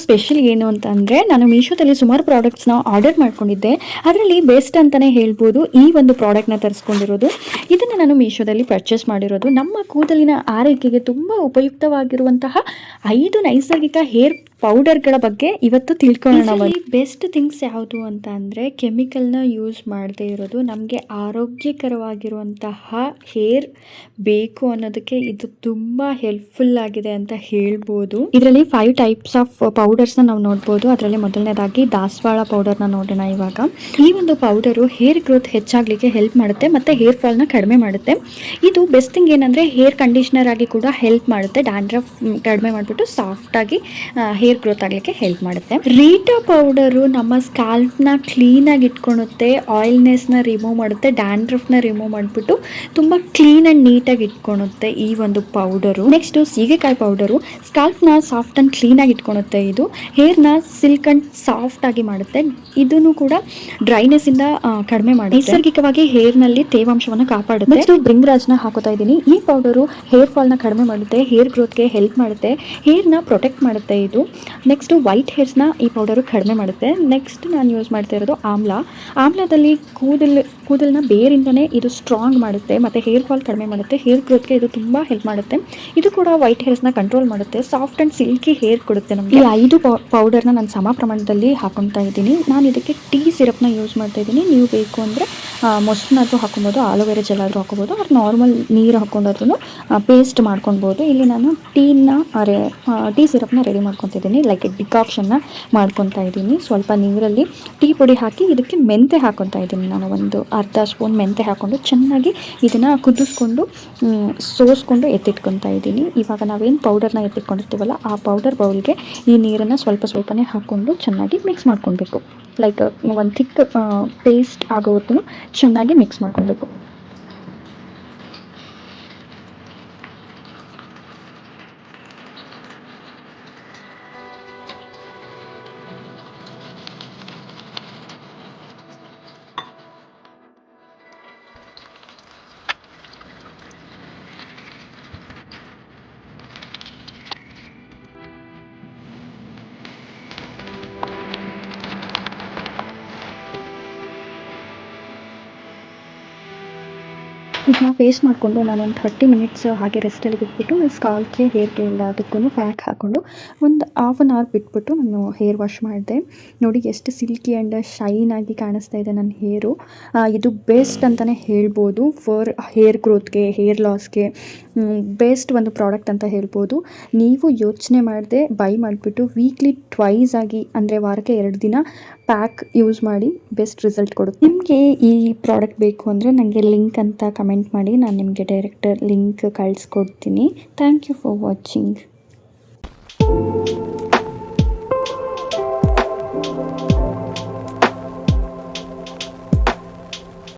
Special ಏನು ಅಂತ ಅಂದರೆ, ನಾನು ಮೀಶೋದಲ್ಲಿ ಸುಮಾರು ಪ್ರಾಡಕ್ಟ್ಸ್ನ ಆರ್ಡರ್ ಮಾಡ್ಕೊಂಡಿದ್ದೆ. ಅದರಲ್ಲಿ ಬೆಸ್ಟ್ ಅಂತಲೇ ಹೇಳ್ಬೋದು ಈ ಒಂದು ಪ್ರಾಡಕ್ಟ್ನ ತರಿಸ್ಕೊಂಡಿರೋದು. ಇದನ್ನು ನಾನು ಮೀಶೋದಲ್ಲಿ ಪರ್ಚೇಸ್ ಮಾಡಿರೋದು. ನಮ್ಮ ಕೂದಲಿನ ಆರೈಕೆಗೆ ತುಂಬ ಉಪಯುಕ್ತವಾಗಿರುವಂತಹ 5 ನೈಸರ್ಗಿಕ ಹೇರ್ ಪೌಡರ್ಗಳ ಬಗ್ಗೆ ಇವತ್ತು ತಿಳ್ಕೊಳ್ಳೋಣ. ಬೆಸ್ಟ್ ಥಿಂಗ್ಸ್ ಯಾವುದು ಅಂತ ಅಂದರೆ, ಕೆಮಿಕಲ್ನ ಯೂಸ್ ಮಾಡದೇ ಇರೋದು. ನಮಗೆ ಆರೋಗ್ಯಕರವಾಗಿರುವಂತಹ ಹೇರ್ ಬೇಕು ಅನ್ನೋದಕ್ಕೆ ಇದು ತುಂಬ ಹೆಲ್ಪ್ಫುಲ್ ಆಗಿದೆ ಅಂತ ಹೇಳ್ಬೋದು. ಇದರಲ್ಲಿ 5 ಟೈಪ್ಸ್ ಆಫ್ ಪೌಡರ್ಸ್ನ ನಾವು ನೋಡ್ಬೋದು. ಅದರಲ್ಲಿ ಮೊದಲನೇದಾಗಿ ದಾಸವಾಳ ಪೌಡರ್ನ ನೋಡೋಣ. ಇವಾಗ ಈ ಒಂದು ಪೌಡರು ಹೇರ್ ಗ್ರೋತ್ ಹೆಚ್ಚಾಗಲಿಕ್ಕೆ ಹೆಲ್ಪ್ ಮಾಡುತ್ತೆ ಮತ್ತು ಹೇರ್ ಫಾಲ್ನ ಕಡಿಮೆ ಮಾಡುತ್ತೆ. ಇದು ಬೆಸ್ಟ್ ಥಿಂಗ್ ಏನಂದರೆ, ಹೇರ್ ಕಂಡೀಷ್ನರ್ ಆಗಿ ಕೂಡ ಹೆಲ್ಪ್ ಮಾಡುತ್ತೆ. ಡ್ಯಾಂಡ್ರಫ್ ಕಡಿಮೆ ಮಾಡಿಬಿಟ್ಟು ಸಾಫ್ಟಾಗಿ ಹೇರ್ ಗ್ರೋತ್ ಆಗಲಿಕ್ಕೆ ಹೆಲ್ಪ್ ಮಾಡುತ್ತೆ. ರೀಟಾ ಪೌಡರು ನಮ್ಮ ಸ್ಕ್ಯಾಲ್ಪ್ನ ಕ್ಲೀನಾಗಿ ಇಟ್ಕೊಳುತ್ತೆ, ಆಯಿಲ್ನೆಸ್ನ ರಿಮೂವ್ ಮಾಡುತ್ತೆ, ಡ್ಯಾಂಡ್ರಫ್ನ ರಿಮೂವ್ ಮಾಡಿಬಿಟ್ಟು ತುಂಬ ಕ್ಲೀನ್ ಆ್ಯಂಡ್ ನೀಟಾಗಿ ಇಟ್ಕೊಳುತ್ತೆ ಈ ಒಂದು ಪೌಡರು. ನೆಕ್ಸ್ಟು ಸೀಗೆಕಾಯಿ ಪೌಡರು ಸ್ಕ್ಯಾಲ್ಪ್ನ ಸಾಫ್ಟ್ ಆ್ಯಂಡ್ ಕ್ಲೀನಾಗಿ ಇಟ್ಕೊಳುತ್ತೆ. ಇದು ಹೇರ್ನ ಸಿಲ್ಕ್ ಆ್ಯಂಡ್ ಸಾಫ್ಟ್ ಆಗಿ ಮಾಡುತ್ತೆ. ಇದನ್ನು ಕೂಡ ಡ್ರೈನೆಸ್ಸಿಂದ ಕಡಿಮೆ ಮಾಡುತ್ತೆ. ನೈಸರ್ಗಿಕವಾಗಿ ಹೇರ್ನಲ್ಲಿ ತೇವಾಂಶವನ್ನು ಕಾಪಾಡುತ್ತೆ. ನೆಕ್ಸ್ಟ್ ಬ್ರಿಂಗ್ರಾಜ್ನ ಹಾಕೋತಾ ಇದ್ದೀನಿ. ಈ ಪೌಡರು ಹೇರ್ ಫಾಲ್ನ ಕಡಿಮೆ ಮಾಡುತ್ತೆ, ಹೇರ್ ಗ್ರೋತ್ಗೆ ಹೆಲ್ಪ್ ಮಾಡುತ್ತೆ, ಹೇರ್ನ ಪ್ರೊಟೆಕ್ಟ್ ಮಾಡುತ್ತೆ ಇದು. ನೆಕ್ಸ್ಟು ವೈಟ್ ಹೇರ್ಸ್ನ ಈ ಪೌಡರು ಕಡಿಮೆ ಮಾಡುತ್ತೆ. ನೆಕ್ಸ್ಟ್ ನಾನು ಯೂಸ್ ಮಾಡ್ತಾ ಇರೋದು ಆಮ್ಲದಲ್ಲಿ ಕೂದಲನ್ನ ಬೇರಿಂದನೇ ಇದು ಸ್ಟ್ರಾಂಗ್ ಮಾಡುತ್ತೆ ಮತ್ತು ಹೇರ್ ಫಾಲ್ ಕಡಿಮೆ ಮಾಡುತ್ತೆ. ಹೇರ್ ಗ್ರೋತ್ಗೆ ಇದು ತುಂಬ ಹೆಲ್ಪ್ ಮಾಡುತ್ತೆ. ಇದು ಕೂಡ ವೈಟ್ ಹೇರ್ಸ್ನ ಕಂಟ್ರೋಲ್ ಮಾಡುತ್ತೆ, ಸಾಫ್ಟ್ ಆ್ಯಂಡ್ ಸಿಲ್ಕಿ ಹೇರ್ ಕೊಡುತ್ತೆ ನಮಗೆ. ಈ 5 ಪೌಡರ್ನ ನಾನು ಸಮ ಪ್ರಮಾಣದಲ್ಲಿ ಹಾಕೊತಾ ಇದ್ದೀನಿ. ನಾನು ಇದಕ್ಕೆ ಟೀ ಸಿರಪ್ನ ಯೂಸ್ ಮಾಡ್ತಾ ಇದ್ದೀನಿ. ನೀವು ಬೇಕು ಅಂದರೆ ಮೊಸರನ್ನಾದರೂ ಹಾಕೊಬೋದು, ಆಲೋವೆರಾ ಜೆಲ್ ಆದರೂ ಹಾಕೋಬೋದು, ಅವ್ರು ನಾರ್ಮಲ್ ನೀರು ಹಾಕ್ಕೊಂಡಾದ್ರೂ ಪೇಸ್ಟ್ ಮಾಡ್ಕೊಬೋದು. ಇಲ್ಲಿ ನಾನು ಟೀ ಸಿರಪ್ನ ರೆಡಿ ಮಾಡ್ಕೊತಿದ್ದೀನಿ. ಲೈಕ್ ಡಿಕಾಕ್ಷನ್ನ ಮಾಡ್ಕೊತಾ ಇದ್ದೀನಿ. ಸ್ವಲ್ಪ ನೀರಲ್ಲಿ ಟೀ ಪುಡಿ ಹಾಕಿ ಇದಕ್ಕೆ ಮೆಂತೆ ಹಾಕೊತಾ ಇದ್ದೀನಿ. ನಾನು ಒಂದು ಅರ್ಧ ಸ್ಪೂನ್ ಮೆಂತೆ ಹಾಕ್ಕೊಂಡು ಚೆನ್ನಾಗಿ ಇದನ್ನು ಕುದಿಸ್ಕೊಂಡು ಸೋಸ್ಕೊಂಡು ಎತ್ತಿಟ್ಕೊತಾ ಇದ್ದೀನಿ. ಇವಾಗ ನಾವೇನು ಪೌಡರ್ನ ಎತ್ತಿಟ್ಕೊಂಡಿರ್ತೀವಲ್ಲ, ಆ ಪೌಡರ್ ಬೌಲ್ಗೆ ಈ ನೀರನ್ನು ಸ್ವಲ್ಪನೇ ಹಾಕ್ಕೊಂಡು ಚೆನ್ನಾಗಿ ಮಿಕ್ಸ್ ಮಾಡ್ಕೊಳ್ಬೇಕು. ಲೈಕ್ ಒಂದು ಥಿಕ್ ಪೇಸ್ಟ್ ಆಗೋವರೆಗೂ ಚೆನ್ನಾಗಿ ಮಿಕ್ಸ್ ಮಾಡ್ಕೊಳ್ಬೇಕು. ಇದನ್ನ ಪೇಸ್ಟ್ ಮಾಡಿಕೊಂಡು ನಾನೊಂದು 30 ಮಿನಿಟ್ಸ್ ಹಾಗೆ ರೆಸ್ಟಲ್ಲಿ ಬಿಟ್ಬಿಟ್ಟು ಸ್ಕಾಲ್ಪ್ಗೆ ಹೇರ್ಗೆ ಎಲ್ಲದಕ್ಕೂ ಪ್ಯಾಕ್ ಹಾಕ್ಕೊಂಡು ಒಂದು ಹಾಫ್ ಆನ್ ಅವರ್ ಬಿಟ್ಬಿಟ್ಟು ನಾನು ಹೇರ್ ವಾಶ್ ಮಾಡಿದೆ. ನೋಡಿ ಎಷ್ಟು ಸಿಲ್ಕಿ ಆ್ಯಂಡ್ ಶೈನ್ ಆಗಿ ಕಾಣಿಸ್ತಾ ಇದೆ ನನ್ನ ಹೇರು. ಇದು ಬೆಸ್ಟ್ ಅಂತಲೇ ಹೇಳ್ಬೋದು ಫಾರ್ ಹೇರ್ ಗ್ರೋತ್ಗೆ, ಹೇರ್ ಲಾಸ್ಗೆ ಬೆಸ್ಟ್ ಒಂದು ಪ್ರಾಡಕ್ಟ್ ಅಂತ ಹೇಳ್ಬೋದು. ನೀವು ಯೋಚನೆ ಮಾಡದೆ ಬೈ ಮಾಡಿಬಿಟ್ಟು ವೀಕ್ಲಿ ಟ್ವೈಸ್ ಆಗಿ ಅಂದರೆ ವಾರಕ್ಕೆ 2 ದಿನ ಪ್ಯಾಕ್ ಯೂಸ್ ಮಾಡಿ, ಬೆಸ್ಟ್ ರಿಸಲ್ಟ್ ಕೊಡುತ್ತೆ. ನಿಮಗೆ ಈ ಪ್ರಾಡಕ್ಟ್ ಬೇಕು ಅಂದರೆ ನನಗೆ ಲಿಂಕ್ ಅಂತ ಕಮೆಂಟ್ ಮಾಡಿ, ನಾನು ನಿಮಗೆ ಡೈರೆಕ್ಟ್ ಲಿಂಕ್ ಕಳಿಸ್ಕೊಡ್ತೀನಿ. Thank you for watching.